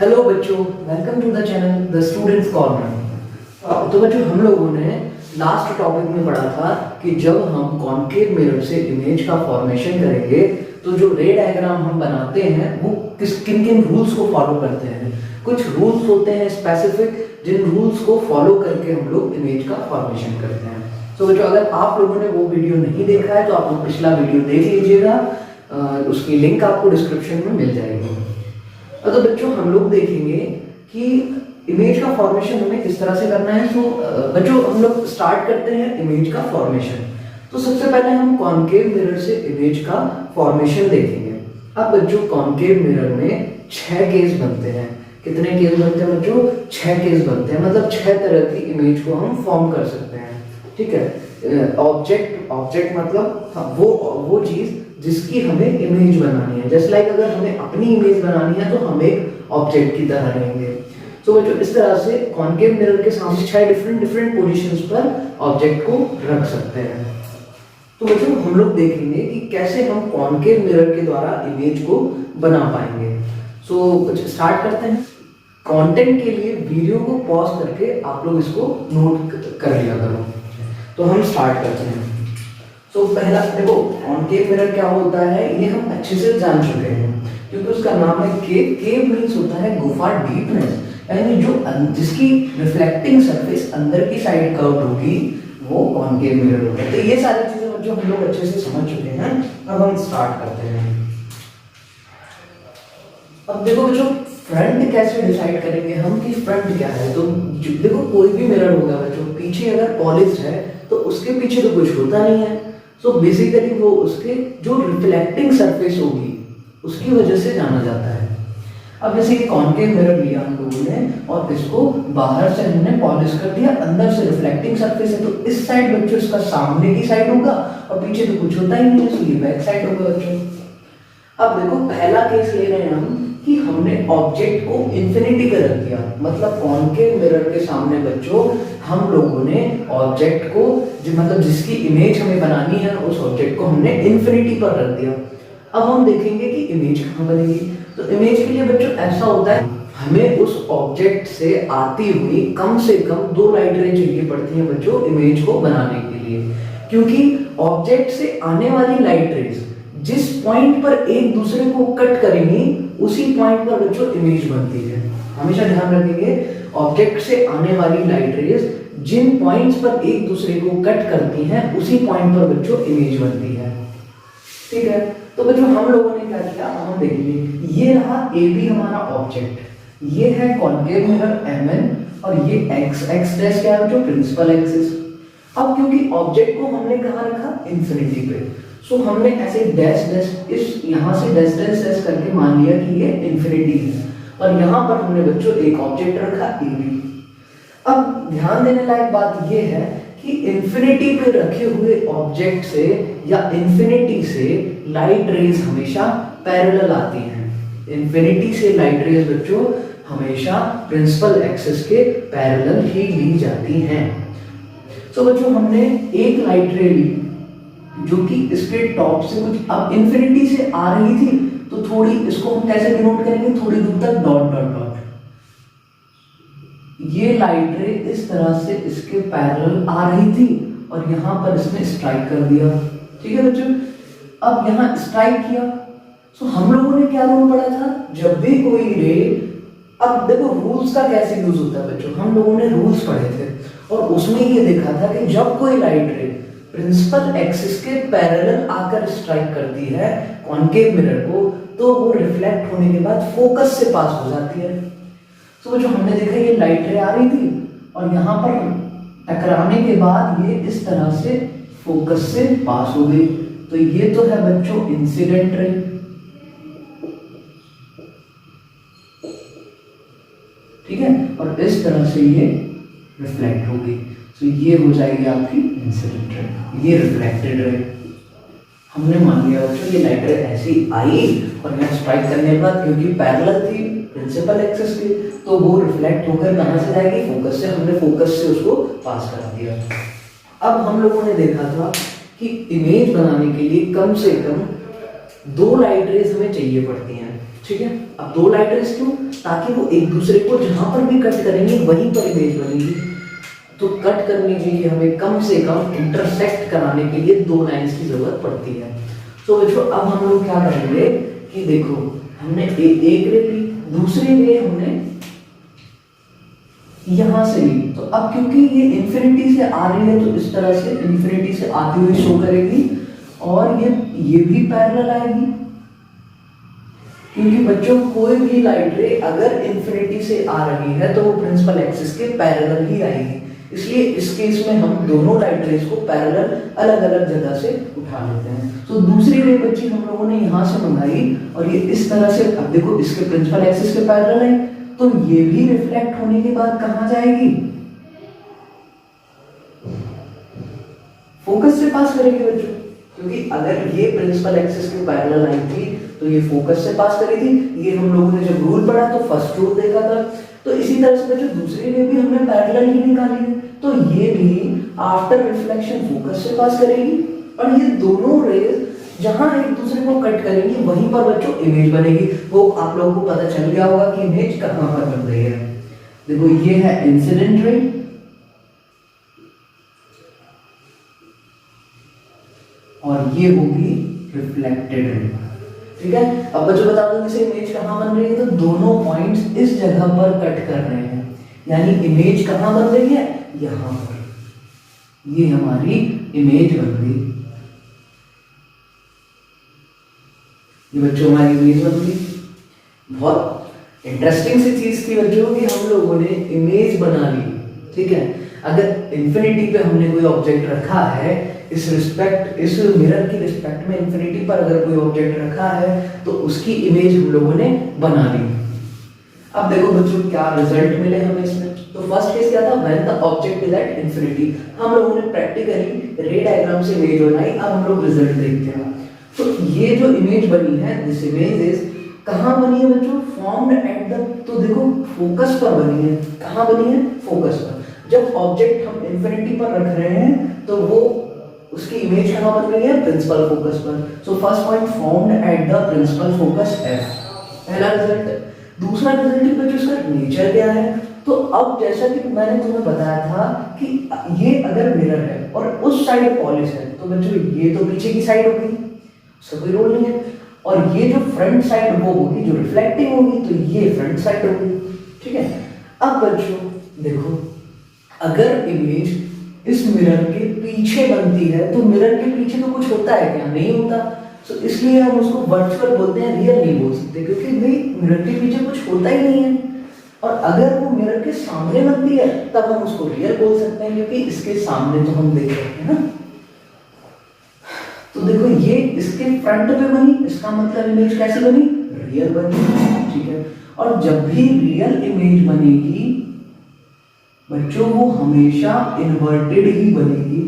Hello बच्चों, welcome to the channel the students corner. तो बच्चों, हम लोगों ने लास्ट टॉपिक में पढ़ा था कि जब हम कॉन्केव मिरर से इमेज का फॉर्मेशन करेंगे तो जो रे डायग्राम हम बनाते हैं वो किन किन रूल्स को फॉलो करते हैं। कुछ रूल्स होते हैं स्पेसिफिक, जिन रूल्स को फॉलो करके हम लोग इमेज का फॉर्मेशन करते हैं। तो बच्चों, अगर आप लोगों ने वो वीडियो नहीं देखा है तो आप लोग पिछला वीडियो देख लीजिएगा, उसकी लिंक आपको डिस्क्रिप्शन में मिल जाएगी। तो बच्चों, हम लोग देखेंगे कि इमेज का फॉर्मेशन हमें किस तरह से करना है। तो बच्चों, हम लोग स्टार्ट करते हैं इमेज का फॉर्मेशन। तो सबसे पहले हम कॉन्केव मिरर से इमेज का फॉर्मेशन देखेंगे। अब बच्चों, कॉन्केव मिरर में 6 केस बनते हैं। कितने केस बनते हैं बच्चों? 6 केस बनते हैं, मतलब 6 तरह की इमेज को हम फॉर्म कर सकते हैं। ठीक है। ऑब्जेक्ट मतलब वो चीज जिसकी हमें इमेज बनानी है। जैसे लाइक अगर हमें अपनी इमेज बनानी है तो हम एक ऑब्जेक्ट की तरह रहेंगे। तो बच्चों, इस तरह से कॉन्केव मिरर के सामने 6 डिफरेंट पोजीशंस पर ऑब्जेक्ट को रख सकते हैं। तो बच्चों, हम लोग देखेंगे कि कैसे हम कॉन्केव मिरर के द्वारा इमेज को बना पाएंगे। सो स्टार्ट करते हैं। कंटेंट के लिए वीडियो को पॉज करके आप लोग इसको नोट कर लिया करो। तो हम स्टार्ट करते हैं। तो पहला देखो, कॉन्केव मिरर क्या होता है ये हम अच्छे से जान चुके हैं, क्योंकि उसका नाम है केव। केव मीन्स होता है गुफा, डीपनेस, यानी जो जिसकी रिफ्लेक्टिंग सरफेस अंदर की साइड कर्व होगी वो कॉन्केव मिरर होता है। तो ये सारी चीजें जो हम लोग अच्छे से समझ चुके हैं, अब हम स्टार्ट करते हैं। अब देखो बच्चों, फ्रंट कैसे डिसाइड करेंगे हम कि फ्रंट क्या है। तो देखो, कोई भी मिरर होगा बच्चों, पीछे अगर पॉलिश्ड है तो उसके पीछे तो कुछ होता नहीं है। सो बेसिकली वो उसके जो रिफ्लेक्टिंग सरफेस होगी उसकी वजह से जाना जाता है। अब जैसे कि कॉन्केव मिरर लिया हम लोगों ने और इसको बाहर से हमने पॉलिश कर दिया, अंदर से रिफ्लेक्टिंग सरफेस है, तो इस साइड बच्चों इसका सामने की साइड होगा और पीछे तो कुछ होता ही नहीं है, तो ये बैक साइड होगा बच्चों। अब देखो, पहला केस ले रहे हैं हम कि हमने ऑब्जेक्ट को इंफिनिटी पे रख दिया, मतलब कॉन्केव मिरर के सामने बच्चों हम लोगों ने ऑब्जेक्ट को मतलब जिसकी इमेज हमें बनानी है उस ऑब्जेक्ट को हमने इंफिनिटी पर रख दिया। अब हम देखेंगे कि इमेज कहाँ बनेगी। तो इमेज के लिए बच्चों ऐसा होता है, हमें उस ऑब्जेक्ट से आती हुई कम से कम 2 लाइट रे चाहिए पड़ती हैं बच्चों इमेज को बनाने के लिए, क्योंकि ऑब्जेक्ट से आने वाली लाइट रेज जिस पॉइंट पर एक दूसरे को कट करेंगी उसी पॉइंट पर बच्चों इमेज बनती है। हमेशा ध्यान रखेंगे, ऑब्जेक्ट से आने वाली लाइट रेज जिन पॉइंट्स पर एक दूसरे को कट करती हैं उसी पॉइंट पर बच्चों इमेज बनती है। ठीक है। तो बच्चों, हम लोगों ने क्या किया, हम देखेंगे ये रहा ए बी हमारा ऑब्जेक्ट, ये है कॉन्केव मिरर mn और ये x डैश क्या है बच्चों? Principal axis. अब क्योंकि ऑब्जेक्ट को हमने कहाँ रखा? इंफिनिटी पे, सो हमने ऐसे डैश डैश इस यहाँ से डैश डैश डैश करके मान लिया कि ये इंफिनिटी है, और यहाँ पर हमने बच्चों एक ऑब्जेक्ट रखा ए बी। अब ध्यान देने लायक बात ये है कि इंफिनिटी पे रखे हुए ऑब्जेक्ट से या इंफिनिटी से लाइट रेज हमेशा पैरेलल आती हैं। इंफिनिटी से लाइट रेज बच्चों हमेशा प्रिंसिपल एक्सिस के पैरेलल ही ली जाती हैं। तो बच्चों, हमने एक लाइट रे ली जो कि इसके टॉप से कुछ अब इंफिनिटी से आ रही थी, तो थोड़ी इसको हम कैसे डिनोट करेंगे? थोड़ी दूर तक डॉट डॉट डॉट। ये लाइट रे इस तरह से इसके पैरेलल आ रही थी और यहां पर इसने स्ट्राइक कर दिया। ठीक है बच्चों, अब यहां स्ट्राइक किया, तो हम लोगों ने क्या रूल पढ़ा था? जब भी कोई रे, अब देखो रूल्स का कैसे यूज होता है बच्चों, हम लोगों ने रूल्स पढ़े थे और उसमें ये देखा था कि जब कोई लाइट रे प्रिंसिपल एक्सिस के पैरेलल आकर स्ट्राइक करती है कॉन्केव मिरर को, तो वो रिफ्लेक्ट होने के बाद फोकस से पास हो जाती है। तो जो हमने देखा, ये लाइट रे आ रही थी और यहाँ पर टकराने के बाद ये इस तरह से फोकस से पास हो गई, तो ये तो है बच्चों इंसिडेंट रे। ठीक है, और इस तरह से ये रिफ्लेक्ट हो गई, तो ये हो जाएगी आपकी इंसिडेंट रे, ये रिफ्लेक्टेड रे। हमने मान लिया बच्चों ये लाइट रे ऐसी आई और यहाँ स्ट्राइक करने के बाद क्योंकि पैरेलल थी प्रिंसिपल एक्सिस की, तो वो रिफ्लेक्ट होकर कहां से जाएगी? फोकस से। हमने फोकस से उसको पास करा दिया। अब हम लोगों ने देखा था कि इमेज बनाने के लिए कम से कम 2 लाइट रेज हमें चाहिए पड़ती हैं। ठीक है। अब दो लाइट रेज क्यों? ताकि वो एक दूसरे को जहां पर भी कट करेंगे वहीं पर इमेज बनेगी। तो कट करने के लिए हमें कम से कम इंटरसेक्ट कराने के लिए दो लाइंस की जरूरत पड़ती है। तो बच्चों अब हम लोग क्या करेंगे कि देखो हमने एक रे ली, दूसरी रे हमने यहां से ली। तो अब क्योंकि ये इंफिनिटी से आ रही है तो इस तरह से इंफिनिटी से आती हुई शो करेगी और ये भी पैरेलल आएगी, क्योंकि बच्चों कोई भी लाइट रे अगर इंफिनिटी से आ रही है तो वो प्रिंसिपल एक्सिस के पैरेलल ही आएगी। इसलिए इस केस में हम दोनों लाइट रेज को पैरेलल अलग अलग जगह से उठा लेते हैं। तो दूसरी रे बच्ची हम लोगों ने यहां से मंगाई और ये इस तरह से, अब देखो इसके प्रिंसिपल एक्सिस के पैरेलल है तो ये भी रिफ्लेक्ट होने के बाद कहां जाएगी? फोकस से पास करेगी बच्चों, क्योंकि अगर ये प्रिंसिपल एक्सिस के पैरेलल आई थी तो ये फोकस से पास करी थी। ये हम लोगों ने जब रूल पढ़ा तो फर्स्ट रूल देखा था। तो इसी तरह से बच्चों दूसरी रे भी हमने पैरेलल ही निकाली है, तो ये भी आफ्टर रिफ्लेक्शन फोकस से पास करेगी और ये दोनों रेज जहां एक दूसरे को कट करेंगी वहीं पर बच्चों इमेज बनेगी। वो आप लोगों को पता चल गया होगा कि इमेज कहां पर बन रही है। देखो ये है इंसिडेंट रे और ये होगी रिफ्लेक्टेड रे, ठीक है। अब बच्चों बता दो कि इमेज कहां बन रही है, तो दोनों पॉइंट्स इस जगह पर कट कर रहे हैं, यानी इमेज कहां बन रही है? यहां पर। ये हमारी इमेज बन गई, ये बच्चों हमारी इमेज बन गई। बहुत इंटरेस्टिंग सी चीज थी बच्चों कि हम लोगों ने इमेज बना ली, ठीक है। अगर इंफिनिटी पे हमने कोई ऑब्जेक्ट रखा है, इस मिरर की रिस्पेक्ट में इंफिनिटी पर अगर कोई ऑब्जेक्ट रखा है तो उसकी इमेज हम लोगों ने बना ली। अब देखो बच्चों क्या रिजल्ट मिले हमें इसमें। तो फर्स्ट केस क्या था? When the object is at infinity. हम लोगों ने प्रैक्टिकली रे डायग्राम से इमेज बनाई। अब हम लोग रिजल्ट देखते हैं। तो ये जो इमेज बनी है, दिस इमेज इज कहां बनी है बच्चों? फॉर्म्ड एट द, तो देखो फोकस पर बनी है। कहां बनी है? फोकस पर। जब ऑब्जेक्ट हम इंफिनिटी पर रख रहे हैं तो वो उसकी इमेज कहां बन रही है? प्रिंसिपल फोकस पर। So first point formed at the principal focus F, पहला रिजल्ट। दूसरा रिजल्ट बच्चों इसका नेचर क्या है? तो अब जैसा कि मैंने तुम्हें बताया था कि ये अगर मिरर है और उस साइड पॉलिश है तो बच्चों ये तो पीछे की साइड होगी, उसका कोई रोल नहीं है। और ये जो फ्रंट साइड वो होगी जो रिफ्लेक्टिंग होगी, तो ये फ्रंट साइड होगी, ठीक है। अब बच्चों देखो अगर इमेज इस मिरर के पीछे बनती है तो मिरर के पीछे तो कुछ होता है क्या? नहीं होता। तो इसलिए हम उसको वर्चुअल बोलते हैं, रियल नहीं बोल सकते, क्योंकि भाई मिरर के पीछे कुछ होता ही नहीं है। और अगर वो मिरर के सामने बनती है तब हम उसको रियल बोल सकते हैं, क्योंकि इसके सामने तो हम देख रहे हैं ना। तो देखो ये इसके फ्रंट पे बनी, इसका मतलब इमेज कैसी बनी? रियल बनी, ठीक है। और जब भी रियल इमेज बनेगी बच्चों वो हमेशा इन्वर्टेड ही बनेगी।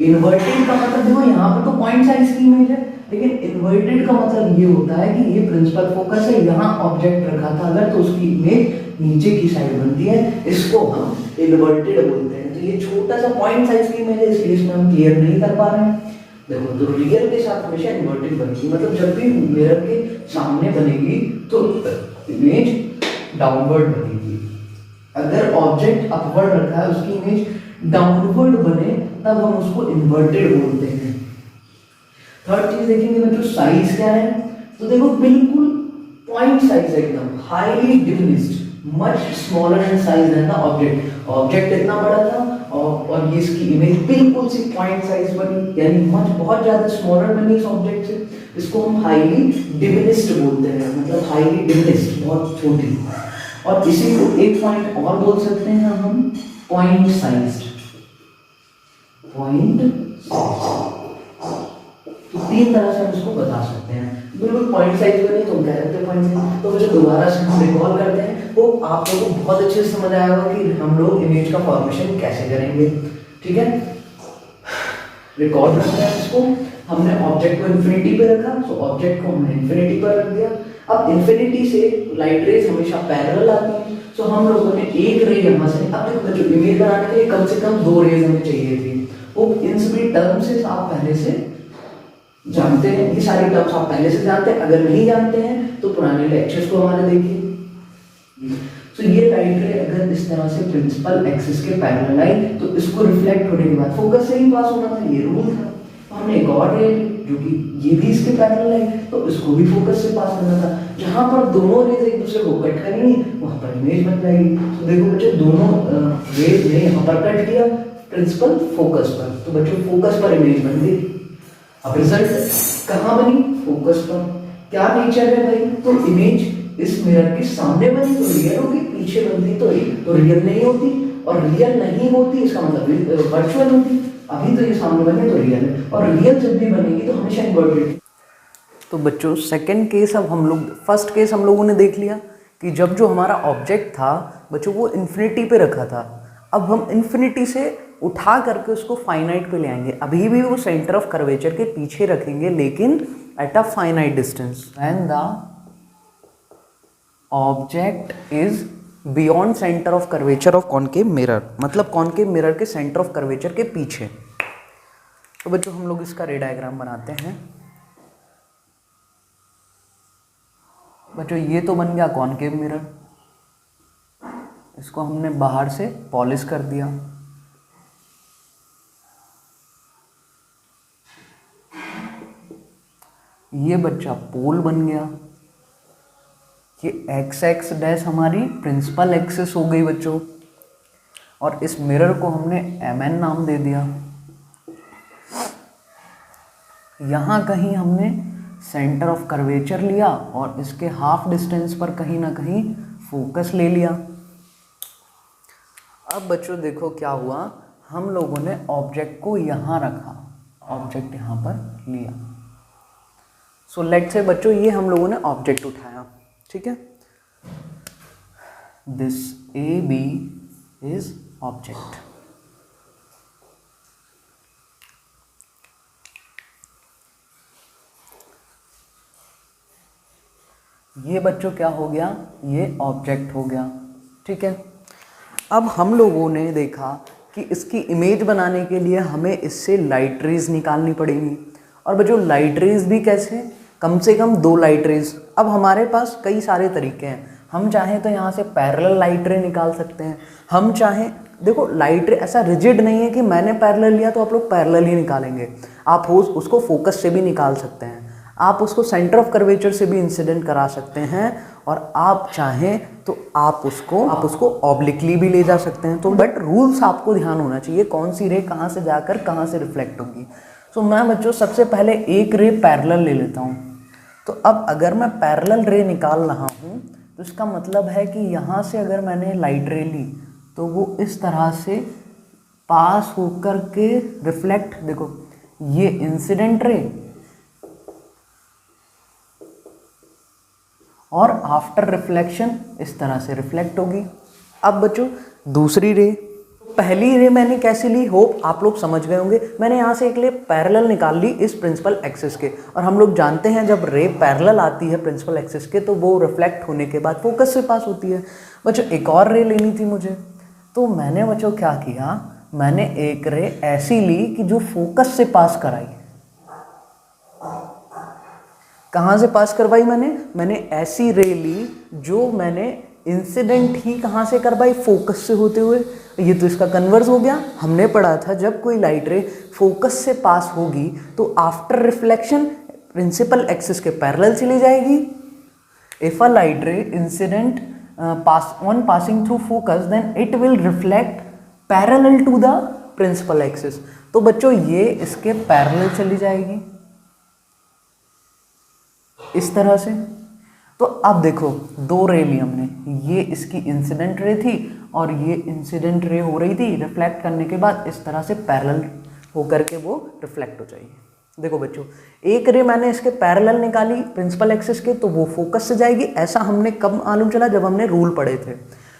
इन्वर्टेड का मतलब देखो यहाँ पर तो पॉइंट साइज की इमेज है, लेकिन इन्वर्टेड का मतलब ये होता है कि ये प्रिंसिपल फोकस है, यहाँ ऑब्जेक्ट रखा था अगर तो उसकी इमेज नीचे की साइड बनती है, इसको हम इन्वर्टेड बोलते हैं। तो ये छोटा सा पॉइंट साइज की इमेज है, इसलिए इसमें हम क्लियर नहीं कर पा रहे हैं। देखो तो रियल के साथ हमेशा इन्वर्टेड बनेगी, मतलब जब भी मिरर के सामने बनेगी तो इमेज डाउनवर्ड बनेगी। अगर ऑब्जेक्ट अपवर्ड रखा है उसकी इमेज डाउनवर्ड बने तब हम उसको इन्वर्टेड बोलते हैं। थर्ड चीज देखेंगे बच्चों, साइज क्या है? तो देखो बिल्कुल पॉइंट साइज है, एकदम highly diminished, much smaller in size than the object. Object इतना बड़ा था और ये इसकी इमेज बिल्कुल सी पॉइंट साइज बनी, यानी मच बहुत ज्यादा स्मॉलर बनी इस ऑब्जेक्ट से। इसको हम हाईली डिमिनिश्ड बोलते हैं, मतलब हाईली डिमिनिश्ड, बहुत छोटी। और इसी को एक पॉइंट और बोल सकते हैं हम, पॉइंट साइज्ड। पॉइंट तो तीन तरह से हम इसको बता सकते हैं। बिल्कुल पॉइंट साइज बनी तो हम कह सकते हैं पॉइंट साइज। तो मुझे दोबारा से हम रिकॉल करते हैं, वो आप लोगों को बहुत अच्छे से समझ आया होगा कि हम लोग इमेज का फॉर्मेशन कैसे करेंगे, ठीक है। रिकॉर्ड करते हैं इसको। हमने ऑब्जेक्ट को इन्फिनिटी पे रखा, तो ऑब्जेक्ट को हमने इन्फिनिटी पर रख दिया। अब इन्फिनिटी से लाइट रेज हमेशा पैरेलल आती है, तो हम लोगों ने एक रे यहाँ से, अब देखो जो इमेज बनाने के लिए कम से कम दो रेज हमें चाहिए थी, वो इन सभी टर्म से आप पहले से जानते हैं, ये सारी टर्म्स आप पहले से जानते हैं, अगर नहीं जानते हैं तो पुराने लेक्चर्स को हमारे देखिए। तो ये लाइट रे अगर इस तरह से प्रिंसिपल एक्सिस के पैरेलल आई तो इसको रिफ्लेक्ट होने के बाद फोकस से ही पास होना था, ये रूल था। हमने एक और रे जो कि ये भी इसके पैरेलल आई तो इसको भी फोकस से पास करना था। जहां पर दोनों रेज एक दूसरे को कट करेंगी वहां पर इमेज बन जाएगी। तो देखो बच्चों, दोनों रेज ने यहाँ पर कट किया प्रिंसिपल फोकस पर, तो बच्चों फोकस पर इमेज बन गई। अब रिजल्ट कहाँ बनी? फोकस पर। क्या नेचर है भाई? तो इमेज इस मिरर के सामने बनी तो रियल होगी, पीछे बनती तो रियल नहीं होती, और रियल नहीं होती इसका मतलब वर्चुअल होती। अभी तो ये सामने बने तो रियल है, और रियल जब भी बनेगी तो हमेशा इन्वर्टेड। तो बच्चों सेकंड केस, अब हम लोग फर्स्ट केस हम लोगों ने देख लिया कि जब जो हमारा ऑब्जेक्ट था बच्चों वो इन्फिनिटी पे रखा था। अब हम इन्फिनिटी से उठा करके उसको फाइनाइट पे ले आएंगे। अभी भी वो सेंटर ऑफ कर्वेचर के पीछे रखेंगे लेकिन at a finite distance. When the object is beyond centre of curvature of concave mirror, मतलब कॉनकेव मिरर के सेंटर ऑफ कर्वेचर के पीछे। तो बच्चों हम लोग इसका रे डायग्राम बनाते हैं। बच्चों ये तो बन गया कॉनकेव मिरर, इसको हमने बाहर से पॉलिश कर दिया। ये बच्चा पोल बन गया। ये एक्स एक्स डैश हमारी प्रिंसिपल एक्सिस हो गई बच्चों, और इस मिरर को हमने mn नाम दे दिया। यहाँ कहीं हमने सेंटर ऑफ कर्वेचर लिया और इसके हाफ डिस्टेंस पर कहीं ना कहीं फोकस ले लिया। अब बच्चों देखो क्या हुआ, हम लोगों ने ऑब्जेक्ट को यहाँ रखा, ऑब्जेक्ट यहाँ पर लिया। सो लेट्स से बच्चों ये हम लोगों ने ऑब्जेक्ट उठाया, ठीक है। This A B is object. ये बच्चों क्या हो गया? ये ऑब्जेक्ट हो गया, ठीक है। अब हम लोगों ने देखा कि इसकी इमेज बनाने के लिए हमें इससे लाइट रेज निकालनी पड़ेगी। और बच्चों लाइट रेज भी कैसे? कम से कम 2 लाइट रेज। अब हमारे पास कई सारे तरीके हैं। हम चाहें तो यहाँ से पैरेलल लाइट रे निकाल सकते हैं। हम चाहें, देखो लाइट रे ऐसा रिजिड नहीं है कि मैंने पैरेलल लिया तो आप लोग पैरेलल ही निकालेंगे। आप उसको फोकस से भी निकाल सकते हैं, आप उसको सेंटर ऑफ कर्वेचर से भी इंसिडेंट करा सकते हैं, और आप चाहें तो आप उसको ऑब्लिकली भी ले जा सकते हैं। तो बट रूल्स आपको ध्यान होना चाहिए, कौन सी रे कहाँ से जाकर कहाँ से रिफ्लेक्ट होगी। सो मैं बच्चों सबसे पहले एक रे पैरेलल ले लेता हूँ। तो अब अगर मैं पैरेलल रे निकाल रहा हूँ तो इसका मतलब है कि यहाँ से अगर मैंने लाइट रे ली तो वो इस तरह से पास होकर के रिफ्लेक्ट, देखो ये इंसिडेंट रे और आफ्टर रिफ्लेक्शन इस तरह से रिफ्लेक्ट होगी। अब बच्चों दूसरी रे, पहली रे मैंने कैसे ली, होप आप लोग समझ गए होंगे। मैंने यहाँ से एक रे पैरेलल निकाल ली इस प्रिंसिपल एक्सिस के, और हम लोग जानते हैं जब रे पैरेलल आती है प्रिंसिपल एक्सिस के तो वो रिफ्लेक्ट होने के बाद फोकस से पास होती है। बच्चों एक और रे लेनी थी मुझे, तो मैंने बच्चों क्या किया, मैंने एक रे ऐसी ली कि जो फोकस से पास कराई। कहाँ से पास करवाई मैंने ऐसी रे ली जो मैंने इंसिडेंट ही कहाँ से करवाई, फोकस से होते हुए। ये तो इसका कन्वर्स हो गया। हमने पढ़ा था जब कोई लाइट रे फोकस से पास होगी तो आफ्टर रिफ्लेक्शन प्रिंसिपल एक्सिस के पैरेलल चली जाएगी। If a light ray incident on passing through focus then it will reflect parallel to the principal axis। तो बच्चों ये इसके पैरेलल चली जाएगी इस तरह से। तो अब देखो 2 रे ली हमने, ये इसकी इंसिडेंट रे थी और ये इंसिडेंट रे हो रही थी, रिफ्लेक्ट करने के बाद इस तरह से पैरेलल होकर के वो रिफ्लेक्ट हो जाएगी। देखो बच्चों एक रे मैंने इसके पैरेलल निकाली प्रिंसिपल एक्सिस के तो वो फोकस से जाएगी। ऐसा हमने कब मालूम चला, जब हमने रूल पढ़े थे।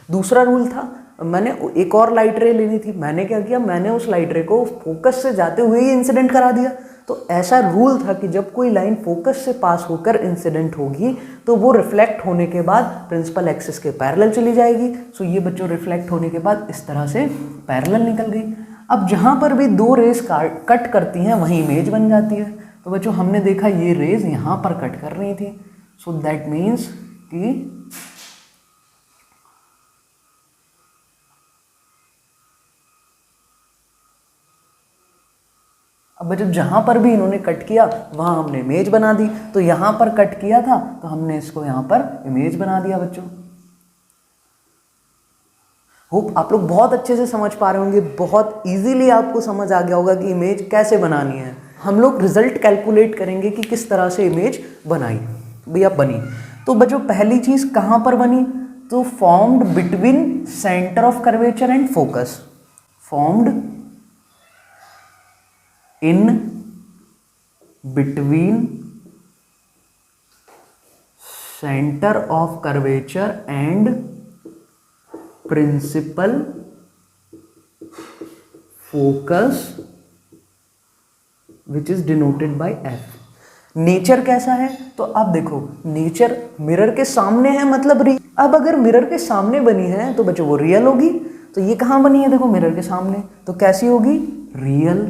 दूसरा रूल था, मैंने एक और लाइट रे लेनी थी, मैंने क्या किया, मैंने उस लाइट रे को फोकस से जाते हुए ही इंसिडेंट करा दिया। तो ऐसा रूल था कि जब कोई लाइन फोकस से पास होकर इंसिडेंट होगी तो वो रिफ्लेक्ट होने के बाद प्रिंसिपल एक्सिस के पैरेलल चली जाएगी। सो ये बच्चों रिफ्लेक्ट होने के बाद इस तरह से पैरेलल निकल गई। अब जहाँ पर भी 2 रेस कट करती हैं वहीं इमेज बन जाती है। तो बच्चों हमने देखा ये रेज यहाँ पर कट कर रही थी, सो दैट मीन्स कि अब बच्चों जहाँ पर भी इन्होंने कट किया वहाँ हमने इमेज बना दी, तो यहाँ पर कट किया था तो हमने इसको यहाँ पर इमेज बना दिया बच्चों। होप आप लोग बहुत अच्छे से समझ पा रहे होंगे, बहुत इजीली आपको समझ आ गया होगा कि इमेज कैसे बनानी है। हम लोग रिजल्ट कैलकुलेट करेंगे कि किस तरह से इमेज बनाई भैया बनी। तो बच्चों पहली चीज़ कहाँ पर बनी, तो formed between centre of curvature and focus, formed in between centre of curvature and principal focus which is denoted by F. Nature कैसा है, तो अब देखो नेचर मिरर के सामने है मतलब अब अगर मिरर के सामने बनी है तो बच्चों वो रियल होगी। तो ये कहां बनी है, देखो मिरर के सामने, तो कैसी होगी, रियल।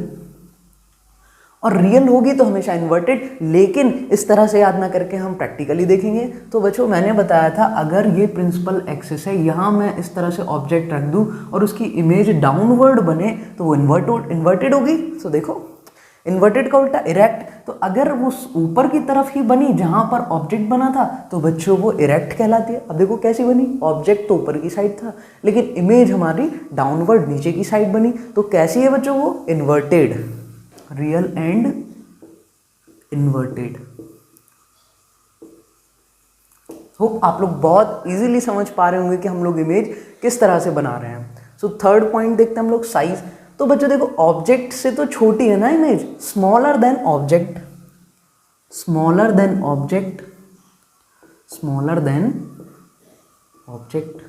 और रियल होगी तो हमेशा इन्वर्टेड, लेकिन इस तरह से याद ना करके हम प्रैक्टिकली देखेंगे। तो बच्चों मैंने बताया था अगर ये प्रिंसिपल एक्सिस है, यहाँ मैं इस तरह से ऑब्जेक्ट रख दूँ और उसकी इमेज डाउनवर्ड बने तो वो इन्वर्टेड होगी। तो देखो इन्वर्टेड का उल्टा इरेक्ट, तो अगर वो ऊपर की तरफ ही बनी जहाँ पर ऑब्जेक्ट बना था तो बच्चों वो इरेक्ट कहलाती है। अब देखो कैसी बनी, ऑब्जेक्ट तो ऊपर की साइड था लेकिन इमेज हमारी डाउनवर्ड नीचे की साइड बनी, तो कैसी है बच्चों वो, inverted, real and inverted. Hope आप लोग बहुत इजीली समझ पा रहे होंगे कि हम लोग इमेज किस तरह से बना रहे हैं। सो थर्ड पॉइंट देखते हैं हम लोग, साइज। तो बच्चों देखो ऑब्जेक्ट से तो छोटी है ना image, smaller than object, smaller than object, smaller than object.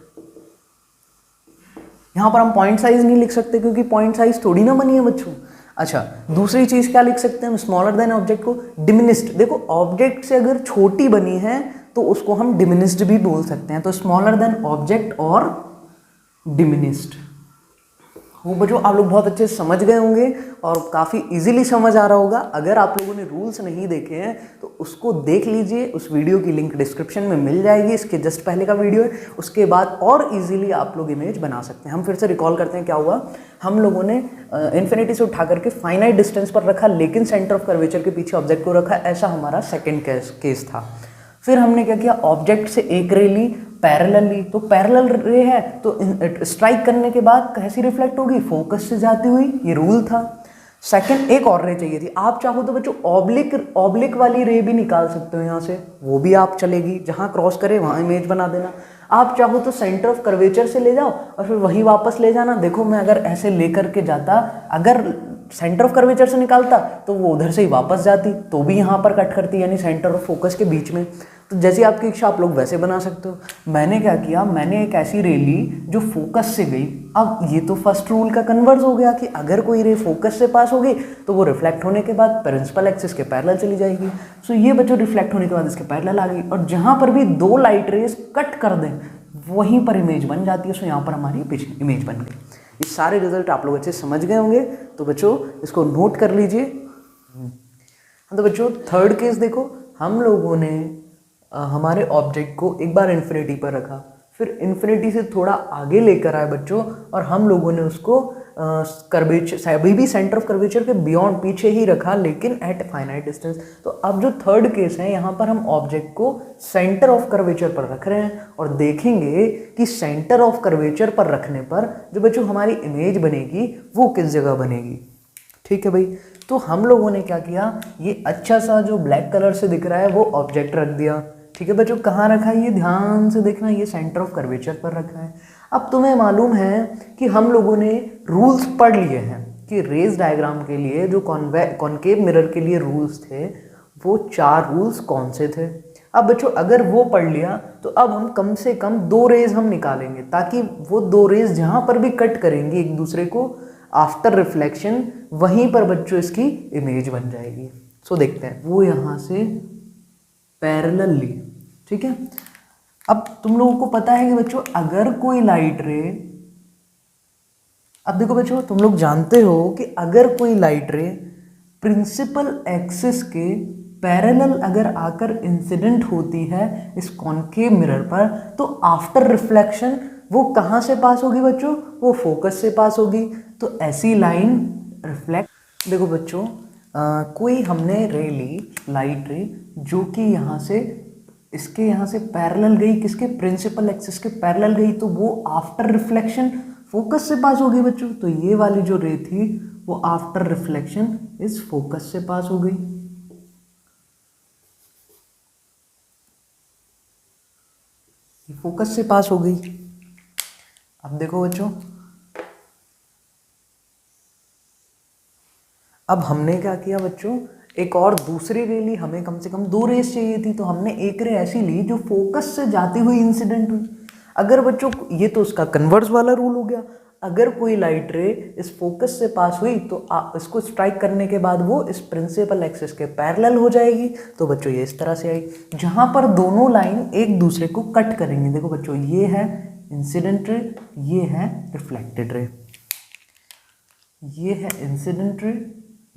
यहां पर हम पॉइंट साइज नहीं लिख सकते क्योंकि पॉइंट साइज थोड़ी ना बनी है बच्चों। अच्छा दूसरी चीज क्या लिख सकते हैं हम, स्मॉलर देन ऑब्जेक्ट को डिमिनिस्ड। देखो ऑब्जेक्ट से अगर छोटी बनी है तो उसको हम डिमिनिस्ड भी बोल सकते हैं, तो स्मॉलर देन ऑब्जेक्ट और डिमिनिस्ड। वो बच्चों आप लोग बहुत अच्छे से समझ गए होंगे और काफ़ी इजीली समझ आ रहा होगा। अगर आप लोगों ने रूल्स नहीं देखे हैं तो उसको देख लीजिए, उस वीडियो की लिंक डिस्क्रिप्शन में मिल जाएगी, इसके जस्ट पहले का वीडियो है। उसके बाद और इजीली आप लोग इमेज बना सकते हैं। हम फिर से रिकॉल करते हैं क्या हुआ। हम लोगों ने इन्फिनिटी से उठा करके फाइनाइट डिस्टेंस पर रखा लेकिन सेंटर ऑफ कर्वेचर के पीछे ऑब्जेक्ट को रखा, ऐसा हमारा सेकेंड केस था। फिर हमने क्या किया, ऑब्जेक्ट से एक रे ली पैरेलल ली, तो पैरेलल रे है तो स्ट्राइक करने के बाद कैसी रिफ्लेक्ट होगी, फोकस से जाती हुई, ये रूल था। सेकंड एक और रे चाहिए थी, आप चाहो तो बच्चों ऑब्लिक वाली रे भी निकाल सकते हो यहाँ से, वो भी आप चलेगी, जहाँ क्रॉस करे वहाँ इमेज बना देना। आप चाहो तो सेंटर ऑफ कर्वेचर से ले जाओ और फिर वही वापस ले जाना। देखो मैं अगर ऐसे लेकर के जाता, अगर सेंटर ऑफ कर्वेचर से निकालता तो वो उधर से ही वापस जाती, तो भी यहाँ पर कट करती, यानी सेंटर ऑफ फोकस के बीच में। तो जैसी आपकी इच्छा आप लोग वैसे बना सकते हो। मैंने क्या किया, मैंने एक ऐसी रे ली जो फोकस से गई। अब ये तो फर्स्ट रूल का कन्वर्स हो गया कि अगर कोई रे फोकस से पास होगी तो वो रिफ्लेक्ट होने के बाद प्रिंसिपल एक्सिस के पैरेलल चली जाएगी। सो ये बच्चों रिफ्लेक्ट होने के बाद इसके पैरेलल आ गई, और जहाँ पर भी दो लाइट रेज कट कर दें वहीं पर इमेज बन जाती है। सो यहाँ पर हमारी इमेज बन गई। ये सारे रिजल्ट आप लोग अच्छे समझ गए होंगे, तो बच्चों इसको नोट कर लीजिए। तो बच्चों थर्ड केस देखो, हम लोगों ने हमारे ऑब्जेक्ट को एक बार इन्फिनिटी पर रखा, फिर इन्फिनिटी से थोड़ा आगे लेकर आए बच्चों, और हम लोगों ने उसको कर्वेचर अभी भी सेंटर ऑफ कर्वेचर के बियॉन्ड पीछे ही रखा लेकिन एट फाइनाइट डिस्टेंस। तो अब जो थर्ड केस है, यहाँ पर हम ऑब्जेक्ट को सेंटर ऑफ कर्वेचर पर रख रहे हैं और देखेंगे कि सेंटर ऑफ कर्वेचर पर रखने पर जो बच्चों हमारी इमेज बनेगी वो किस जगह बनेगी। ठीक है भाई, तो हम लोगों ने क्या किया, ये अच्छा सा जो ब्लैक कलर से दिख रहा है वो ऑब्जेक्ट रख दिया। ठीक है बच्चों, कहाँ रखा है ये ध्यान से देखना, ये सेंटर ऑफ कर्वेचर पर रखा है। अब तुम्हें मालूम है कि हम लोगों ने रूल्स पढ़ लिए हैं कि रेज डायग्राम के लिए जो कॉनकेव मिरर के लिए रूल्स थे वो 4 रूल्स कौन से थे। अब बच्चों अगर वो पढ़ लिया तो अब हम कम से कम 2 रेज हम निकालेंगे, ताकि वो 2 रेज जहाँ पर भी कट करेंगी एक दूसरे को आफ्टर रिफ्लेक्शन, वहीं पर बच्चों इसकी इमेज बन जाएगी। सो देखते हैं, वो यहाँ से पैरेलल ली। ठीक है, अब तुम लोगों को पता है कि बच्चों अगर कोई लाइट रे, अब देखो बच्चों तुम लोग जानते हो कि अगर कोई लाइट रे प्रिंसिपल एक्सिस के पैरेलल अगर आकर इंसिडेंट होती है इस कॉनकेव मिरर पर, तो आफ्टर रिफ्लेक्शन वो कहाँ से पास होगी बच्चों? वो फोकस से पास होगी। तो ऐसी लाइन रिफ्लेक्ट, देखो बच्चों कोई हमने रे ली, लाइट रे, जो कि यहाँ से इसके यहाँ से पैरेलल गई, किसके? प्रिंसिपल एक्सिस के पैरेलल गई, तो वो आफ्टर रिफ्लेक्शन फोकस से पास होगी बच्चों। तो ये वाली जो रे थी वो आफ्टर रिफ्लेक्शन इस फोकस से पास हो गई। फोकस से पास हो गई। अब देखो बच्चों, अब हमने क्या किया बच्चों, एक और दूसरी रे ली, हमें कम से कम 2 रेस चाहिए थी, तो हमने एक रे ऐसी ली जो फोकस से जाती हुई इंसिडेंट हुई। अगर बच्चों ये तो उसका कन्वर्स वाला रूल हो गया, अगर कोई लाइट रे इस फोकस से पास हुई तो इसको स्ट्राइक करने के बाद वो इस प्रिंसिपल एक्सिस के पैरेलल हो जाएगी। तो बच्चों ये इस तरह से आई, जहां पर दोनों लाइन एक दूसरे को कट करेंगे। देखो बच्चों, ये है इंसिडेंट रे, ये है रिफ्लेक्टेड रे, ये है इंसिडेंट रे,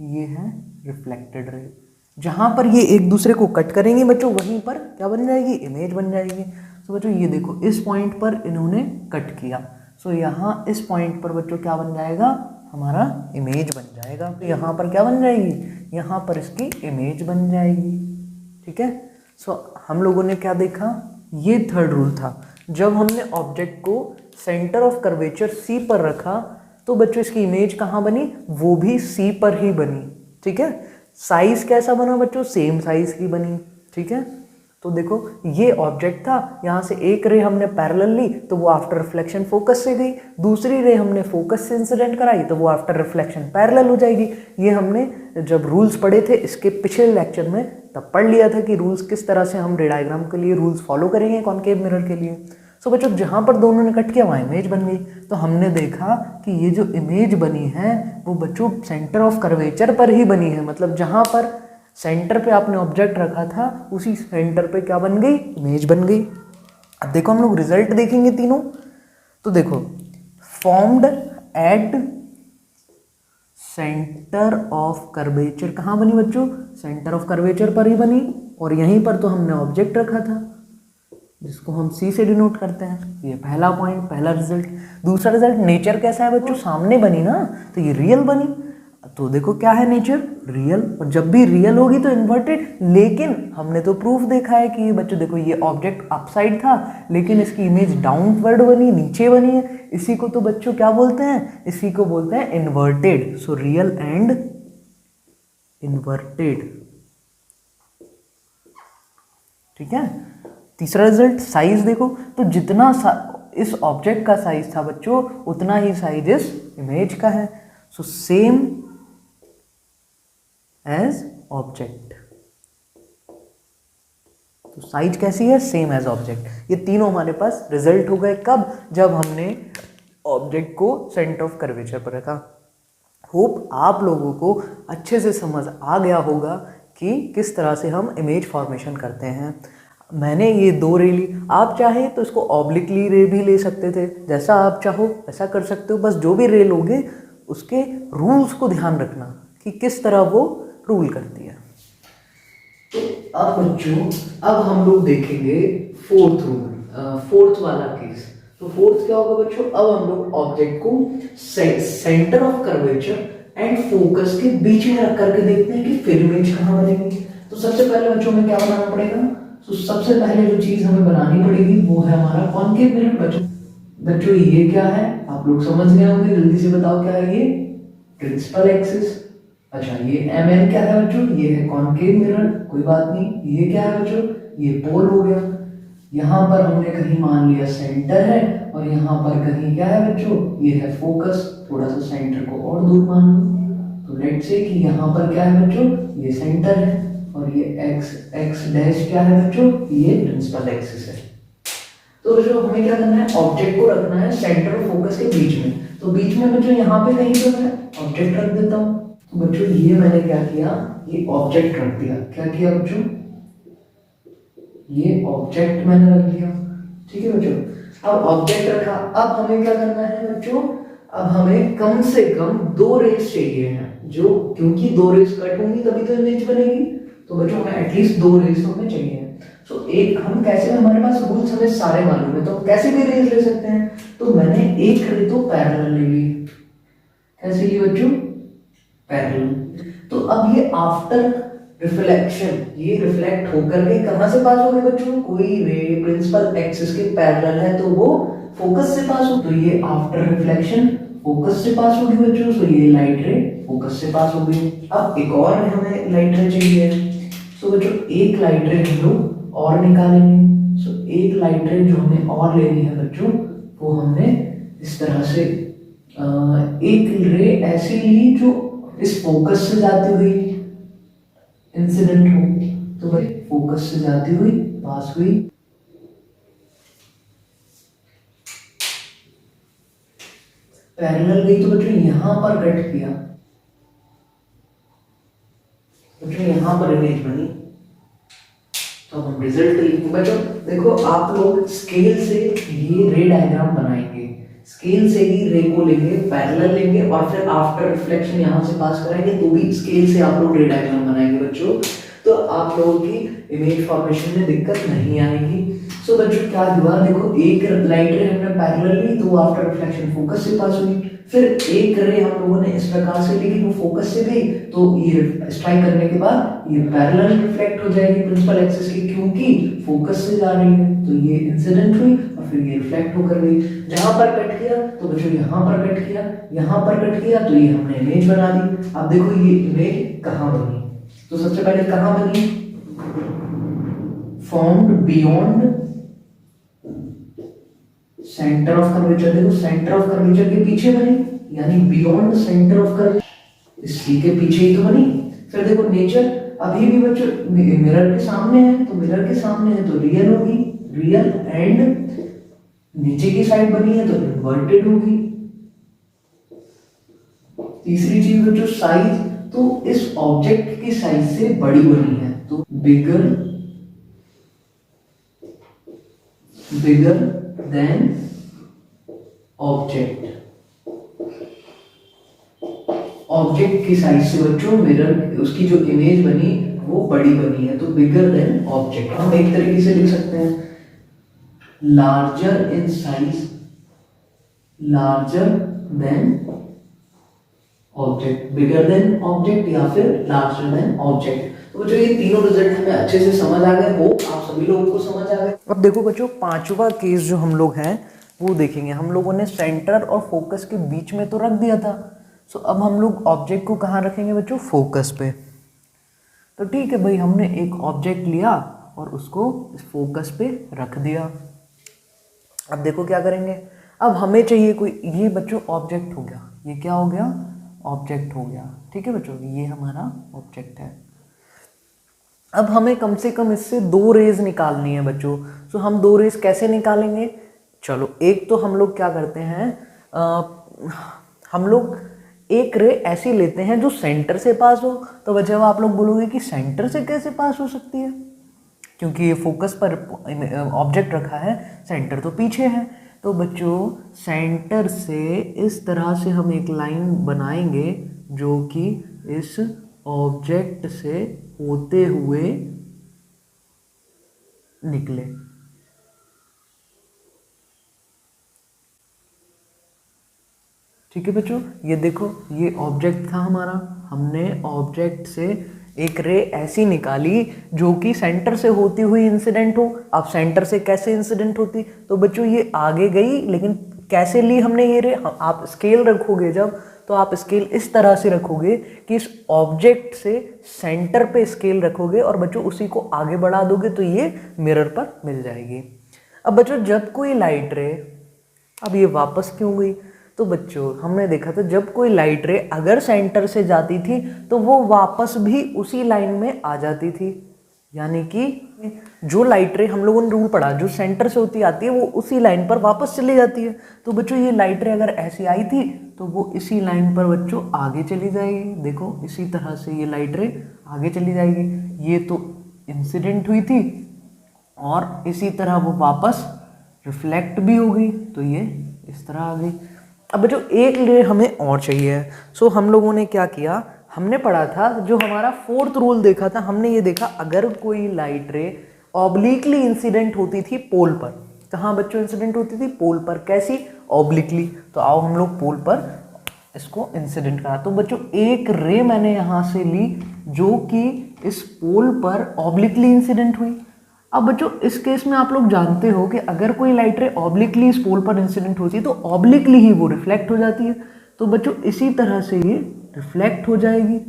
ये है रिफ्लेक्टेड रे। जहां पर ये एक दूसरे को कट करेंगे बच्चों, वहीं पर क्या बन जाएगी? इमेज बन जाएगी। तो बच्चों ये देखो, इस पॉइंट पर इन्होंने कट किया, सो यहाँ इस पॉइंट पर बच्चों क्या बन जाएगा? हमारा इमेज बन जाएगा। तो यहाँ पर क्या बन जाएगी? यहाँ पर इसकी इमेज बन जाएगी। ठीक है। सो हम लोगों ने क्या देखा? ये थर्ड रूल था। जब हमने ऑब्जेक्ट को सेंटर ऑफ कर्वेचर सी पर रखा तो बच्चों इसकी इमेज कहाँ बनी? वो भी सी पर ही बनी। ठीक है। साइज कैसा बना बच्चों? सेम साइज की बनी। ठीक है। तो देखो, ये ऑब्जेक्ट था, यहाँ से एक रे हमने पैरेलल ली तो वो आफ्टर रिफ्लेक्शन फोकस से गई, दूसरी रे हमने फोकस से इंसिडेंट कराई तो वो आफ्टर रिफ्लेक्शन पैरेलल हो जाएगी। ये हमने जब रूल्स पढ़े थे इसके पिछले लेक्चर में तब पढ़ लिया था कि रूल्स किस तरह से हम रे डायग्राम के लिए रूल्स फॉलो करेंगे कॉनकेव मिरर के लिए। सो बच्चों, जहाँ पर दोनों ने कट किया वहाँ इमेज बन गई। तो हमने देखा कि ये जो इमेज बनी है वो बच्चों सेंटर ऑफ कर्वेचर पर ही बनी है, मतलब जहाँ पर सेंटर पे आपने ऑब्जेक्ट रखा था उसी सेंटर पे क्या बन गई? इमेज बन गई। अब देखो हम लोग रिजल्ट देखेंगे तीनों। तो देखो, formed at centre of curvature, कहाँ बनी बच्चों? सेंटर ऑफ कर्वेचर पर ही बनी, और यहीं पर तो हमने ऑब्जेक्ट रखा था जिसको हम सी से डिनोट करते हैं। ये पहला पॉइंट, पहला रिजल्ट। दूसरा रिजल्ट, नेचर कैसा है बच्चों? सामने बनी ना, तो ये रियल बनी। तो देखो क्या है नेचर? रियल। और जब भी रियल होगी तो इन्वर्टेड। लेकिन हमने तो प्रूफ देखा है कि ये बच्चों देखो, ये ऑब्जेक्ट अपसाइड था लेकिन इसकी इमेज डाउनवर्ड बनी, नीचे बनी है। इसी को तो बच्चों क्या बोलते हैं? इसी को बोलते हैं inverted. So real and inverted. ठीक है। तीसरा रिजल्ट, साइज देखो, तो जितना इस ऑब्जेक्ट का साइज था बच्चों उतना ही साइज इस इमेज का है। So same as object. तो साइज कैसी है? Same as object. ये तीनों हमारे पास रिजल्ट हो गए। कब? जब हमने ऑब्जेक्ट को सेंटर ऑफ कर्वेचर पर रखा। होप आप लोगों को अच्छे से समझ आ गया होगा कि किस तरह से हम इमेज फॉर्मेशन करते हैं। मैंने ये 2 रे ली, आप चाहे तो इसको ऑब्लिकली रे भी ले सकते थे, जैसा आप चाहो ऐसा कर सकते हो। बस जो भी रे लोगे उसके रूल्स को ध्यान रखना कि किस तरह वो रूल करती है। तो अब बच्चों, अब हम लोग देखेंगे फोर्थ रूल, फोर्थ वाला केस। तो फोर्थ क्या होगा बच्चों? अब हम लोग ऑब्जेक्ट को centre of curvature and focus के बीच में रख करके देखते हैं कि फिर इमेज कहाँ बनेगी। तो सबसे पहले बच्चों में क्या बनाना पड़ेगा? तो सबसे पहले जो चीज हमें बनानी पड़ेगी वो है हमारा कॉनकेव मिरर। बच्चों ये क्या है? आप लोग समझ गए होंगे, जल्दी से बताओ क्या है ये? Principal axis. अच्छा, ये एम क्या है बच्चों? ये है कॉनकेव मिरर, कोई बात नहीं। ये क्या है बच्चों? ये पोल हो गया। यहाँ पर हमने कहीं मान लिया सेंटर है, और यहाँ पर कहीं क्या है बच्चों? ये है फोकस। थोड़ा सा सेंटर को और दूर मान लो, तो लेट्स से कि यहाँ पर क्या है बच्चों? ये सेंटर है, और ये एक्स डैश क्या है बच्चों? ये प्रिंसिपल एक्सिस है। तो बच्चों हमें क्या करना है? ऑब्जेक्ट को रखना है सेंटर और फोकस के बीच में। तो बीच में बच्चों यहाँ पे कहीं पर मैं ऑब्जेक्ट रख देता हूँ। तो बच्चों ये मैंने क्या किया? ये ऑब्जेक्ट रख दिया। क्या किया बच्चों? ये ऑब्जेक्ट मैंने रख दिया। ठीक है बच्चों। अब ऑब्जेक्ट रखा, अब हमें क्या करना है बच्चों? अब हमें कम से कम 2 रेस चाहिए हैं, जो क्योंकि 2 रेस कट होंगी तभी तो इमेज बनेगी। तो बच्चों हमें एटलीस्ट 2 रेस तो हमें चाहिए। सो एक हम कैसे, हमारे पास रूल्स हमें सारे मालूम है तो हम कैसे भी रेस ले सकते हैं। तो मैंने एक रे तो पैरेलल ले ली। कैसे ली बच्चों? पैरेलल। तो अब ये आफ्टर रिफ्लेक्शन, ये रिफ्लेक्ट होकर के कहां से पास हो गए बच्चों? कोई रे प्रिंसिपल एक्सिस के पैरेलल है तो वो फोकस से पास हो, तो ये आफ्टर रिफ्लेक्शन फोकस से पास होगी बच्चों। तो ये लाइट रे फोकस से पास हो गई। अब एक और हमें लाइट रे चाहिए। तो बच्चों एक लाइट रे हम लोग और निकालेंगे। सो एक लाइट रे जो हमें और लेनी है बच्चों, वो हमने इस तरह से एक रे ऐसी ली जो इस फोकस से जाती हुई इंसिडेंट हो। तो भाई फोकस से जाती हुई पास हुई। पैरेलल गई तो बच्चों यहां पर कट किया, बच्चों यहां पर इमेज बनी। तो हम रिजल्ट लिखेंगे बच्चों। देखो आप लोग स्केल से ये रे डायग्राम बनाएंगे, स्केल से ही रे को लेंगे, पैरेलल लेंगे और फिर आफ्टर रिफ्लेक्शन यहां से पास कराएंगे तो भी स्केल से आप लोग रे डायग्राम बनाएंगे बच्चों। तो आप लोगों की इमेज फॉर्मेशन में दिक्कत नहीं आएगी। सो बच्चों क्या हुआ, देखो एक लाइट रे हमने पैरेलल ली तो आफ्टर रिफ्लेक्शन फोकस से पास हुई। फिर एक रे हम लोगों ने इस प्रकार से ली कि वो फोकस से गई तो ये स्ट्राइक करने के बाद ये पैरेलल रिफ्लेक्ट हो जाएगी प्रिंसिपल एक्सिस की, क्योंकि फोकस से जा रही है। तो ये इंसिडेंट हुई और फिर ये रिफ्लेक्ट होकर गई। जहां पर कट किया तो बच्चों यहां पर कट किया, यहां पर कट किया तो ये हमने इमेज बना दी। अब देखो ये इमेज कहां बनी। तो सबसे पहले कहां बनी? Formed beyond centre of curvature. देखो सेंटर ऑफ कर्वेचर के पीछे बनी, यानी बियॉन्ड सेंटर ऑफ कर्वेचर, इसी के पीछे ही तो बनी। फिर देखो नेचर अभी भी बच्चों मिरर के सामने है, तो मिरर के सामने है तो रियल होगी, रियल। एंड नीचे की साइड बनी है तो इन्वर्टेड होगी। तीसरी चीज बच्चों साइज, तो इस ऑब्जेक्ट की साइज से बड़ी बनी है तो बिगर देन ऑब्जेक्ट। ऑब्जेक्ट की साइज से बच्चों मिरर उसकी जो इमेज बनी वो बड़ी बनी है तो बिगर देन ऑब्जेक्ट। हम एक तरीके से लिख सकते हैं larger in size, larger than object, bigger than object या फिर लार्जर देन ऑब्जेक्ट। तो बच्चों ये तीनों रिजल्ट हमें अच्छे से समझ आ गए हो, आप सभी लोगों को समझ आ गए। अब देखो बच्चों पांचवा केस जो हम लोग हैं वो देखेंगे। हम लोगों ने सेंटर और फोकस के बीच में तो रख दिया था। सो अब हम लोग ऑब्जेक्ट को कहाँ रखेंगे बच्चों? फोकस पे। तो ठीक है भाई, हमने एक ऑब्जेक्ट लिया और उसको फोकस पे रख दिया। अब देखो क्या करेंगे। अब हमें चाहिए कोई, ये बच्चों ऑब्जेक्ट हो गया, ये क्या हो गया? ऑब्जेक्ट हो गया। ठीक है बच्चों, ये हमारा ऑब्जेक्ट है। अब हमें कम से कम इससे 2 रेज निकालनी है बच्चों। सो हम 2 रेज कैसे निकालेंगे? चलो एक तो हम लोग क्या करते हैं, हम लोग एक रे ऐसी लेते हैं जो सेंटर से पास हो। तो बच्चों आप लोग बोलोगे कि सेंटर से कैसे पास हो सकती है, क्योंकि ये फोकस पर ऑब्जेक्ट रखा है, सेंटर तो पीछे है। तो बच्चों सेंटर से इस तरह से हम एक लाइन बनाएंगे जो कि इस ऑब्जेक्ट से होते हुए निकले। ठीक है बच्चों, ये देखो ये ऑब्जेक्ट था हमारा, हमने ऑब्जेक्ट से एक रे ऐसी निकाली जो कि सेंटर से होती हुई इंसिडेंट हो। अब सेंटर से कैसे इंसिडेंट होती? तो बच्चों ये आगे गई, लेकिन कैसे ली हमने ये रे? आप स्केल रखोगे जब, तो आप स्केल इस तरह से रखोगे कि इस ऑब्जेक्ट से सेंटर पे स्केल रखोगे और बच्चों उसी को आगे बढ़ा दोगे तो ये मिरर पर मिल जाएगी। अब बच्चों जब कोई लाइट रे, अब ये वापस क्यों गई? तो बच्चों हमने देखा था जब कोई लाइट रे अगर सेंटर से जाती थी तो वो वापस भी उसी लाइन में आ जाती थी। यानी कि जो लाइट रे, हम लोगों ने रूल पढ़ा, जो सेंटर से होती आती है वो उसी लाइन पर वापस चली जाती है। तो बच्चों ये लाइट रे अगर ऐसी आई थी तो वो इसी लाइन पर बच्चों आगे चली जाएगी। देखो इसी तरह से ये लाइट रे आगे चली जाएगी। ये तो इंसिडेंट हुई थी और इसी तरह वो वापस रिफ्लेक्ट भी हो गई, तो ये इस तरह आ गई। अब बच्चों एक रे हमें और चाहिए है। सो हम लोगों ने क्या किया, हमने पढ़ा था जो हमारा फोर्थ रूल देखा था, हमने ये देखा अगर कोई लाइट रे ऑब्लिकली इंसिडेंट होती थी पोल पर, कहाँ बच्चों इंसिडेंट होती थी? पोल पर। कैसी? ऑब्लिकली। तो आओ हम लोग पोल पर इसको इंसिडेंट करा। तो बच्चों एक रे मैंने यहाँ से ली जो कि इस पोल पर ऑब्लिकली इंसिडेंट हुई। अब बच्चों इस केस में आप लोग जानते हो कि अगर कोई लाइट रे ऑब्लिकली इस पोल पर इंसिडेंट होती है तो ऑब्लिकली ही वो रिफ्लेक्ट हो जाती है। तो बच्चों इसी तरह से ये रिफ्लेक्ट हो जाएगी।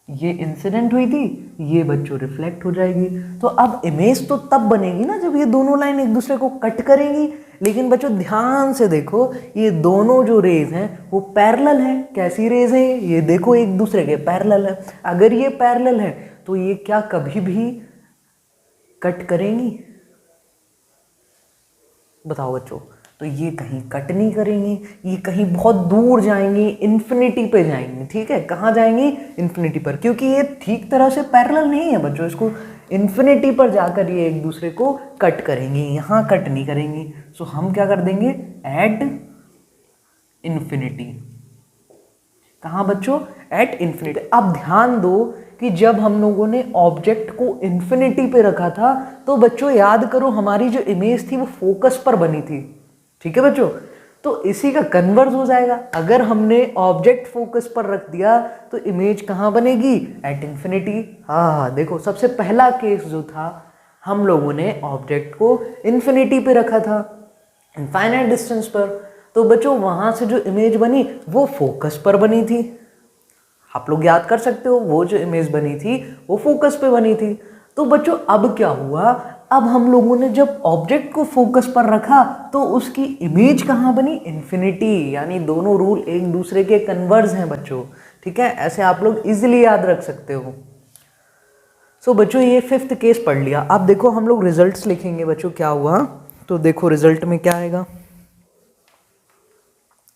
ये इंसिडेंट हुई थी, ये बच्चों रिफ्लेक्ट हो जाएगी। तो अब इमेज तो तब बनेगी ना जब ये दोनों लाइन एक दूसरे को कट करेंगी। लेकिन बच्चों ध्यान से देखो, ये दोनों जो रेज हैं वो पैरेलल हैं। कैसी रेज हैं? ये देखो एक दूसरे के पैरेलल है। अगर ये पैरेलल है तो ये क्या कभी भी कट करेंगी? बताओ बच्चों। तो ये कहीं कट नहीं करेंगी, ये कहीं बहुत दूर जाएंगी, इन्फिनिटी पे जाएंगी। ठीक है, कहाँ जाएंगी? इन्फिनिटी पर, क्योंकि ये ठीक तरह से पैरेलल नहीं है बच्चों। इसको इन्फिनिटी पर जाकर ये एक दूसरे को कट करेंगी, यहाँ कट नहीं करेंगी। सो हम क्या कर देंगे? At infinity. कहाँ बच्चों? At infinity. अब ध्यान दो कि जब हम लोगों ने ऑब्जेक्ट को इन्फिनिटी पे रखा था तो बच्चों याद करो हमारी जो इमेज थी वो फोकस पर बनी थी। ठीक है बच्चों, तो इसी का कन्वर्स हो जाएगा। अगर हमने ऑब्जेक्ट फोकस पर रख दिया तो इमेज कहाँ बनेगी? At infinity. हाँ देखो, सबसे पहला केस जो था हम लोगों ने ऑब्जेक्ट को इन्फिनिटी पे रखा था, इनफाइनाइट डिस्टेंस पर। तो बच्चों वहां से जो इमेज बनी वो फोकस पर बनी थी। आप लोग याद कर सकते हो, वो जो इमेज बनी थी वो फोकस पे बनी थी। तो बच्चों अब क्या हुआ, अब हम लोगों ने जब ऑब्जेक्ट को फोकस पर रखा तो उसकी इमेज कहाँ बनी? इन्फिनिटी। यानी दोनों रूल एक दूसरे के कन्वर्स हैं बच्चों। ठीक है, ऐसे आप लोग इजीली याद रख सकते हो। सो बच्चों ये फिफ्थ केस पढ़ लिया। अब देखो हम लोग रिजल्ट्स लिखेंगे बच्चों क्या हुआ। तो देखो रिजल्ट में क्या आएगा।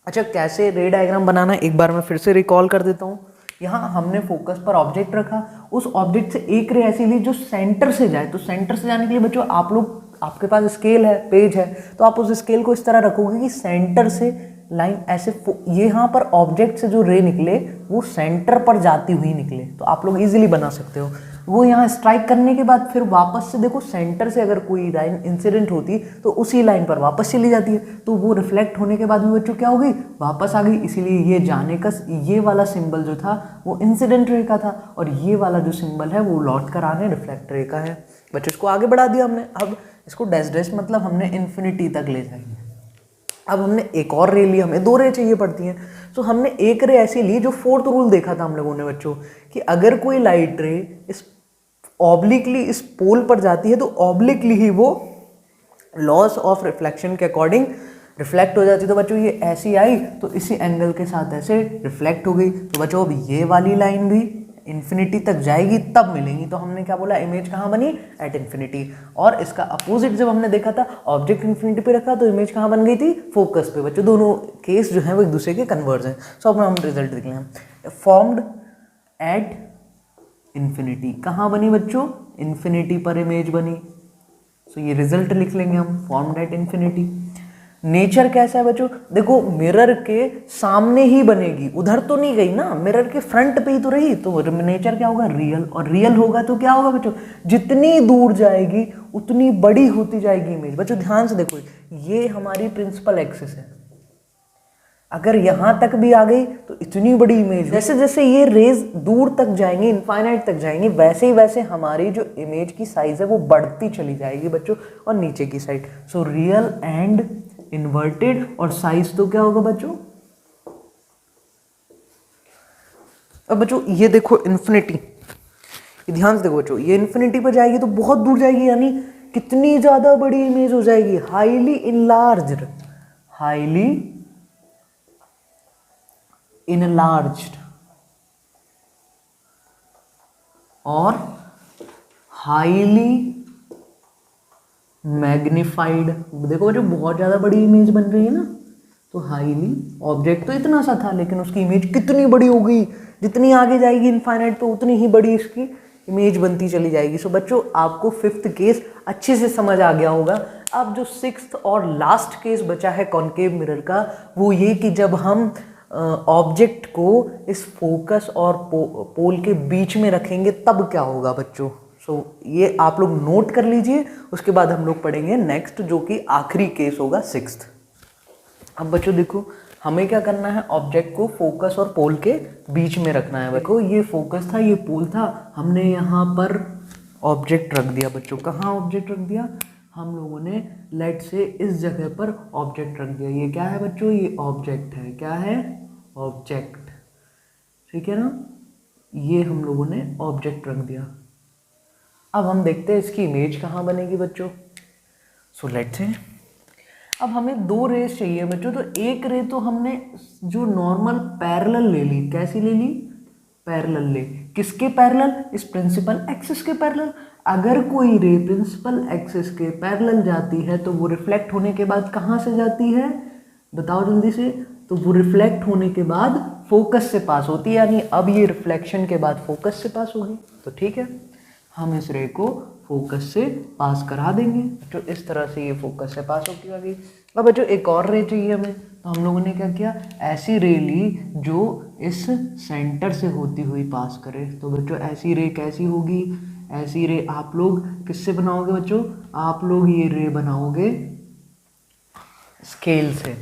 अच्छा, कैसे रे डायग्राम बनाना एक बार मैं फिर से रिकॉल कर देता हूँ। यहाँ हमने फोकस पर ऑब्जेक्ट रखा, उस ऑब्जेक्ट से एक रे ऐसी ली जो सेंटर से जाए। तो सेंटर से जाने के लिए बच्चों आप लोग, आपके पास स्केल है, पेज है, तो आप उस स्केल को इस तरह रखोगे कि सेंटर से लाइन ऐसे, ये यहाँ पर ऑब्जेक्ट से जो रे निकले वो सेंटर पर जाती हुई निकले। तो आप लोग इजीली बना सकते हो। वो यहाँ स्ट्राइक करने के बाद फिर वापस से देखो, सेंटर से अगर कोई लाइन इंसिडेंट होती तो उसी लाइन पर वापस चली जाती है, तो वो रिफ्लेक्ट होने के बाद में बच्चों क्या हो गई? वापस आ गई। इसीलिए ये जाने का, ये वाला सिंबल जो था वो इंसिडेंट रे का था और ये वाला जो सिंबल है वो लौट कर आने रिफ्लेक्ट रे का है। बच्चों इसको आगे बढ़ा दिया हमने। अब इसको डैश डैश मतलब हमने इन्फिनिटी तक ले जाएंगे। अब हमने एक और रे ली, हमें 2 रे चाहिए पड़ती हैं। तो हमने एक रे ऐसी ली जो फोर्थ रूल देखा था हम लोगों ने बच्चों, कि अगर कोई लाइट रे इस ऑब्लिकली इस पोल पर जाती है तो ऑब्लिकली ही वो लॉस ऑफ रिफ्लेक्शन के अकॉर्डिंग रिफ्लेक्ट हो जाती है। तो बच्चों ये ऐसी आई तो इसी एंगल के साथ ऐसे रिफ्लेक्ट हो गई। तो बच्चों अब ये वाली लाइन भी इन्फिनिटी तक जाएगी तब मिलेंगी। तो हमने क्या बोला? इमेज कहाँ बनी? At infinity. और इसका अपोजिट जब हमने देखा था, ऑब्जेक्ट इन्फिनिटी पे रखा तो इमेज कहाँ बन गई थी? फोकस पे। बच्चों दोनों केस जो है वो एक दूसरे के कन्वर्ज हैं। सो अब हम रिजल्ट देख लें। Formed at infinity. कहाँ बनी बच्चों? इन्फिनिटी पर इमेज बनी। सो ये रिजल्ट लिख लेंगे हम, फॉर्म्ड एट इन्फिनिटी। नेचर कैसा है बच्चों? देखो मिरर के सामने ही बनेगी, उधर तो नहीं गई ना, मिरर के फ्रंट पे ही तो रही। तो नेचर क्या होगा? रियल। और रियल होगा तो क्या होगा बच्चों? जितनी दूर जाएगी उतनी बड़ी होती जाएगी इमेज। बच्चों ध्यान से देखो, ये हमारी प्रिंसिपल एक्सिस है। अगर यहाँ तक भी आ गई तो इतनी बड़ी इमेज, जैसे जैसे ये रेज दूर तक जाएंगी, इनफाइनाइट तक जाएंगी, वैसे ही वैसे हमारी जो इमेज की साइज है वो बढ़ती चली जाएगी बच्चों, और नीचे की side. So real and inverted, और साइज तो क्या होगा बच्चों? अब बच्चों ये देखो इन्फिनिटी, ध्यान से देखो बच्चों, ये इन्फिनिटी पर जाएगी तो बहुत दूर जाएगी, यानी कितनी ज्यादा बड़ी इमेज हो जाएगी? हाईली इनलार्ज्ड, हाईली इनलार्ज्ड और हाईली मैग्निफाइड। देखो बच्चों बहुत ज्यादा बड़ी इमेज बन रही है ना, तो हाईली, ऑब्जेक्ट तो इतना सा था लेकिन उसकी इमेज कितनी बड़ी हो गई, जितनी आगे जाएगी इनफाइनाइट तो उतनी ही बड़ी इसकी इमेज बनती चली जाएगी। सो बच्चों आपको फिफ्थ केस अच्छे से समझ आ गया होगा। अब जो सिक्स्थ और लास्ट केस बचा है कॉनकेव मिरर का, वो ये कि जब हम ऑब्जेक्ट को इस फोकस और पोल के बीच में रखेंगे तब क्या होगा बच्चों। सो ये आप लोग नोट कर लीजिए, उसके बाद हम लोग पढ़ेंगे नेक्स्ट, जो कि आखिरी केस होगा सिक्स्थ। अब बच्चों देखो, हमें क्या करना है, ऑब्जेक्ट को फोकस और पोल के बीच में रखना है। देखो ये फोकस था, ये पोल था, हमने यहाँ पर ऑब्जेक्ट रख दिया बच्चों। कहाँ ऑब्जेक्ट रख दिया, हम लोगों ने लेट से इस जगह पर ऑब्जेक्ट रख दिया। ये क्या है बच्चों, ये ऑब्जेक्ट है। क्या है, ऑब्जेक्ट, ठीक है ना। ये हम लोगों ने ऑब्जेक्ट रख दिया। अब हम देखते हैं इसकी इमेज कहाँ बनेगी बच्चों। सो लेट से अब हमें दो रेस चाहिए बच्चों। तो एक रे तो हमने जो नॉर्मल पैरेलल ले ली, कैसी ले ली, पैरेलल ले। किसके पैरेलल, इस प्रिंसिपल एक्सिस के पैरेलल। अगर कोई रे प्रिंसिपल एक्सिस के पैरेलल जाती है तो वो रिफ्लेक्ट होने के बाद कहाँ से जाती है, बताओ जल्दी से। तो वो रिफ्लेक्ट होने के बाद फोकस से पास होती है, यानी अब ये रिफ्लेक्शन के बाद फोकस से पास होगी। तो ठीक है, हम इस रे को फोकस से पास करा देंगे। तो इस तरह से ये फोकस से पास होती होगी। अब बच्चों एक और रे चाहिए हमें, तो हम लोगों ने क्या किया, ऐसी रे ली जो इस सेंटर से होती हुई पास करे। तो बच्चों ऐसी रे कैसी होगी, ऐसी रे आप लोग किससे बनाओगे बच्चों, आप लोग ये रे बनाओगे स्केल से।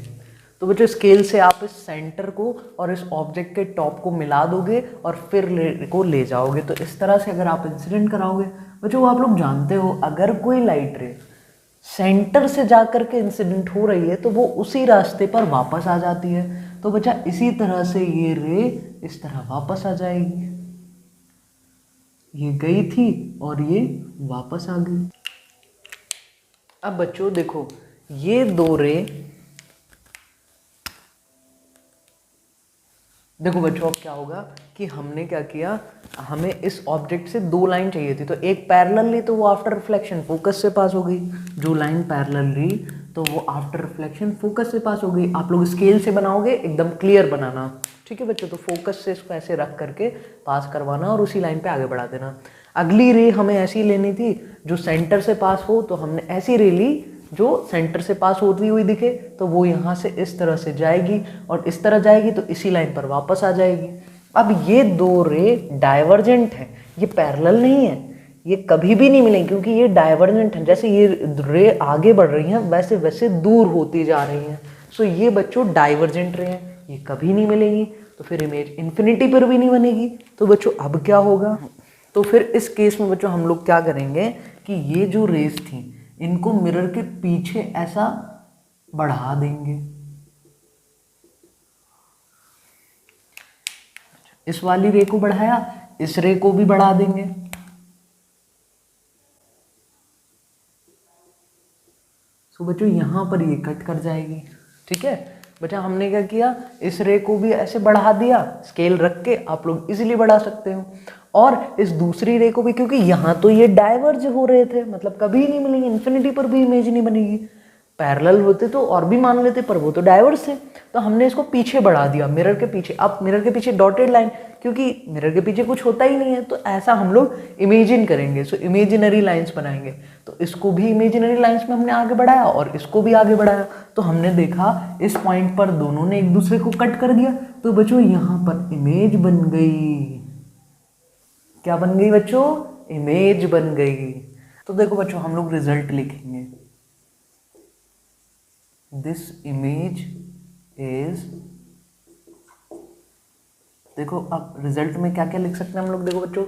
तो बच्चों स्केल से आप इस सेंटर को और इस ऑब्जेक्ट के टॉप को मिला दोगे और फिर को ले जाओगे। तो इस तरह से अगर आप इंसिडेंट कराओगे बच्चों, आप लोग जानते हो अगर कोई लाइट रे सेंटर से जाकर के इंसिडेंट हो रही है तो वो उसी रास्ते पर वापस आ जाती है। तो बच्चा इसी तरह से ये रे इस तरह वापस आ जाएगी। ये गई थी और ये वापस आ गई। अब बच्चों देखो, ये दो रे, देखो बच्चों अब क्या होगा कि हमने क्या किया, हमें इस ऑब्जेक्ट से दो लाइन चाहिए थी। तो एक पैरेलल ली तो वो आफ्टर रिफ्लेक्शन फोकस से पास हो गई। जो लाइन पैरेलल ली तो वो आफ्टर रिफ्लेक्शन फोकस से पास हो गई। आप लोग स्केल से बनाओगे, एकदम क्लियर बनाना, ठीक है बच्चों। तो फोकस से इसको ऐसे रख करके पास करवाना और उसी लाइन पे आगे बढ़ा देना। अगली रे हमें ऐसी लेनी थी जो सेंटर से पास हो, तो हमने ऐसी रे ली जो सेंटर से पास होती हुई दिखे। तो वो यहाँ से इस तरह से जाएगी और इस तरह जाएगी तो इसी लाइन पर वापस आ जाएगी। अब ये दो रे डाइवर्जेंट हैं, ये पैरेलल नहीं है, ये कभी भी नहीं मिलेंगे क्योंकि ये डाइवर्जेंट हैं। जैसे ये रे आगे बढ़ रही हैं वैसे वैसे दूर होती जा रही हैं। सो ये बच्चों डाइवर्जेंट रे हैं, ये कभी नहीं मिलेंगी। तो फिर इमेज इन्फिनिटी पर भी नहीं बनेगी। तो बच्चों अब क्या होगा, तो फिर इस केस में बच्चों हम लोग क्या करेंगे कि ये जो रेस थी इनको मिरर के पीछे ऐसा बढ़ा देंगे। इस वाली रे को बढ़ाया, इस रे को भी बढ़ा देंगे। सो बच्चों यहां पर ये कट कर जाएगी, ठीक है। बच्चा हमने क्या किया, इस रे को भी ऐसे बढ़ा दिया, स्केल रख के आप लोग इजीली बढ़ा सकते हो। और इस दूसरी रे को भी, क्योंकि यहाँ तो ये डाइवर्ज हो रहे थे, मतलब कभी नहीं मिलेंगे, इन्फिनिटी पर भी इमेज नहीं बनेगी। पैरेलल होते तो और भी मान लेते, पर वो तो डाइवर्ज थे। तो हमने इसको पीछे बढ़ा दिया, मिरर के पीछे। अब मिरर के पीछे डॉटेड लाइन, क्योंकि मिरर के पीछे कुछ होता ही नहीं है, तो ऐसा हम लोग इमेजिन करेंगे। सो इमेजिनरी लाइंस बनाएंगे। तो इसको भी इमेजिनरी लाइंस में हमने आगे बढ़ाया और इसको भी आगे बढ़ाया। तो हमने देखा इस पॉइंट पर दोनों ने एक दूसरे को कट कर दिया। तो बच्चों यहाँ पर इमेज बन गई। क्या बन गई बच्चों, इमेज बन गई। तो देखो बच्चों हम लोग रिजल्ट लिखेंगे, दिस इमेज इज, देखो अब रिजल्ट में क्या क्या लिख सकते हैं हम लोग। देखो बच्चों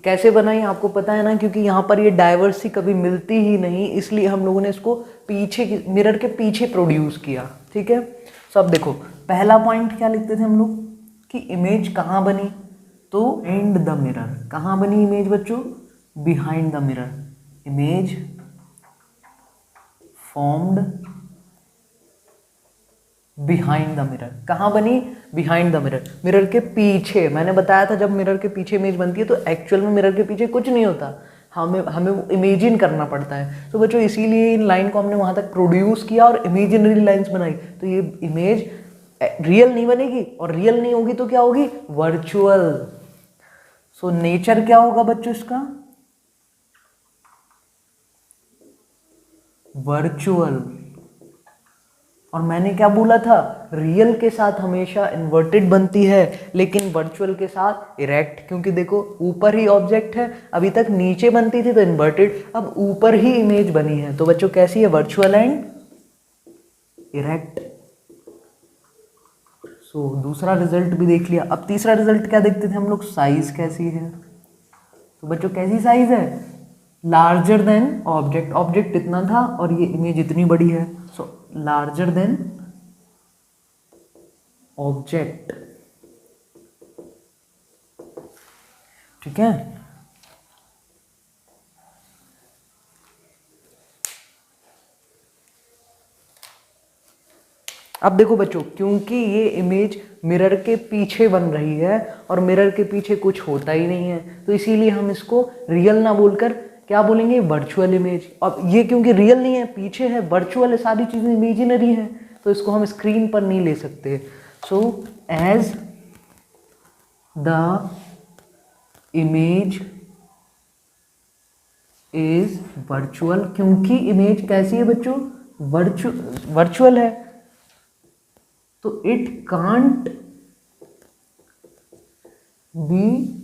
कैसे बनाई आपको पता है ना, क्योंकि यहाँ पर ये डाइवर्सी कभी मिलती ही नहीं, इसलिए हम लोगों ने इसको पीछे मिरर के पीछे प्रोड्यूस किया, ठीक है। तो अब देखो पहला पॉइंट क्या लिखते थे हम लोग कि इमेज कहाँ बनी, तो बिहाइंड द मिरर। कहाँ बनी इमेज बच्चों, behind the mirror. Image formed behind the mirror. कहाँ बनी, बिहाइंड द मिरर, मिरर के पीछे। मैंने बताया था जब मिरर के पीछे इमेज बनती है तो एक्चुअल में मिरर के पीछे कुछ नहीं होता, हमें इमेजिन करना पड़ता है। तो बच्चों इसीलिए इन लाइन को हमने वहां तक प्रोड्यूस किया और इमेजिनरी लाइंस बनाई। तो ये इमेज रियल नहीं बनेगी, और रियल नहीं होगी तो क्या होगी, वर्चुअल। सो नेचर क्या होगा बच्चों इसका, वर्चुअल। और मैंने क्या बोला था, रियल के साथ हमेशा इन्वर्टेड बनती है लेकिन वर्चुअल के साथ इरेक्ट, क्योंकि देखो ऊपर ही ऑब्जेक्ट है, अभी तक नीचे बनती थी तो इन्वर्टेड, अब ऊपर ही इमेज बनी है। तो बच्चों कैसी है, वर्चुअल एंड इरेक्ट। सो दूसरा रिजल्ट भी देख लिया। अब तीसरा रिजल्ट क्या देखते थे हम लोग, साइज कैसी है। तो बच्चों कैसी साइज है, लार्जर देन ऑब्जेक्ट, ऑब्जेक्ट इतना था और ये इमेज इतनी बड़ी है, सो लार्जर देन ऑब्जेक्ट। ठीक है, अब देखो बच्चों, क्योंकि ये इमेज मिरर के पीछे बन रही है और मिरर के पीछे कुछ होता ही नहीं है, तो इसीलिए हम इसको रियल ना बोलकर क्या बोलेंगे, वर्चुअल इमेज। अब ये क्योंकि रियल नहीं है, पीछे है, वर्चुअल है, सारी चीज़ें इमेजिनरी है, तो इसको हम स्क्रीन पर नहीं ले सकते। So as the image is virtual, क्योंकि इमेज कैसी है बच्चों, वर्चुअल है, तो it can't be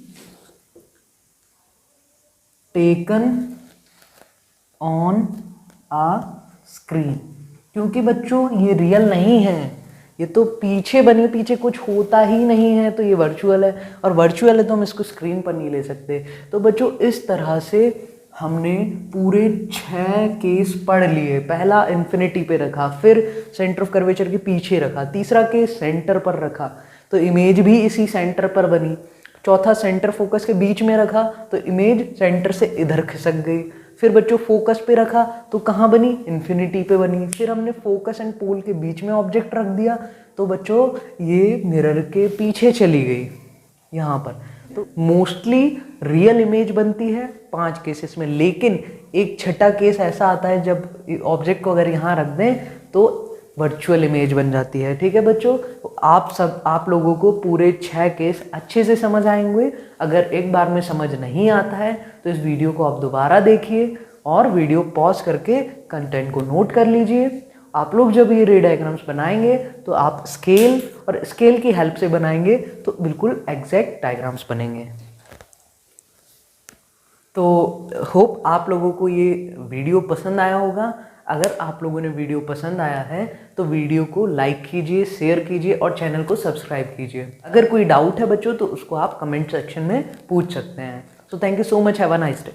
taken on a screen. क्योंकि बच्चों ये रियल नहीं है, ये तो पीछे बनी, पीछे कुछ होता ही नहीं है, तो ये वर्चुअल है, और वर्चुअल है तो हम इसको स्क्रीन पर नहीं ले सकते। तो बच्चों इस तरह से हमने पूरे 6 केस पढ़ लिए। पहला इन्फिनिटी पे रखा, फिर सेंटर ऑफ कर्वेचर के पीछे रखा, तीसरा केस सेंटर पर रखा तो इमेज भी इसी सेंटर पर बनी, चौथा सेंटर फोकस के बीच में रखा तो इमेज सेंटर से इधर खिसक गई, फिर बच्चों फोकस पे रखा तो कहाँ बनी, इन्फिनिटी पे बनी, फिर हमने फोकस एंड पोल के बीच में ऑब्जेक्ट रख दिया तो बच्चों ये मिरर के पीछे चली गई यहाँ पर। तो मोस्टली रियल इमेज बनती है 5 केसेस में, लेकिन एक छठा केस ऐसा आता है जब ऑब्जेक्ट को अगर यहाँ रख दें तो वर्चुअल इमेज बन जाती है। ठीक है बच्चों, तो आप लोगों को पूरे 6 केस अच्छे से समझ आएंगे। अगर एक बार में समझ नहीं आता है तो इस वीडियो को आप दोबारा देखिए और वीडियो पॉज करके कंटेंट को नोट कर लीजिए। आप लोग जब ये रे डायग्राम्स बनाएंगे तो आप स्केल की हेल्प से बनाएंगे तो बिल्कुल एग्जैक्ट डायग्राम्स बनेंगे। तो होप आप लोगों को ये वीडियो पसंद आया होगा। अगर आप लोगों ने वीडियो पसंद आया है तो वीडियो को लाइक कीजिए, शेयर कीजिए और चैनल को सब्सक्राइब कीजिए। अगर कोई डाउट है बच्चों तो उसको आप कमेंट सेक्शन में पूछ सकते हैं। So thank you so much, have a nice day.